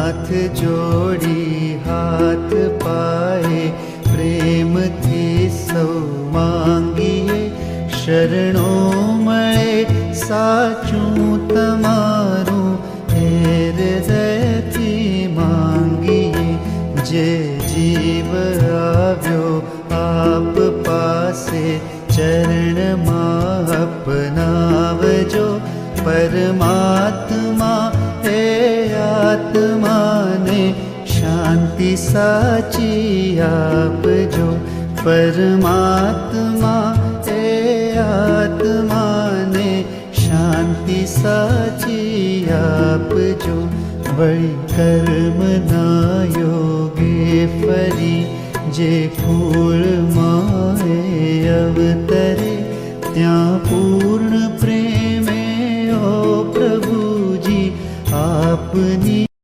हाथ जोड़ी हाथ पाए प्रेम थी सौ मांगीए शरणो मळे साचूं तमारूं हृदयथी मांगीए जे जीव आव्यो आप पासे चरण मां अपनावजो परमात्मा हे आत्मा ने शांति साची आपजो परमात्मा हे आत्मा ने शांति साची आपजो वळी कर्म ना योगे फरी जे कूळ माए अवतरे त्यां पूर्ण प्रेमे ओ प्रभुजी आपनी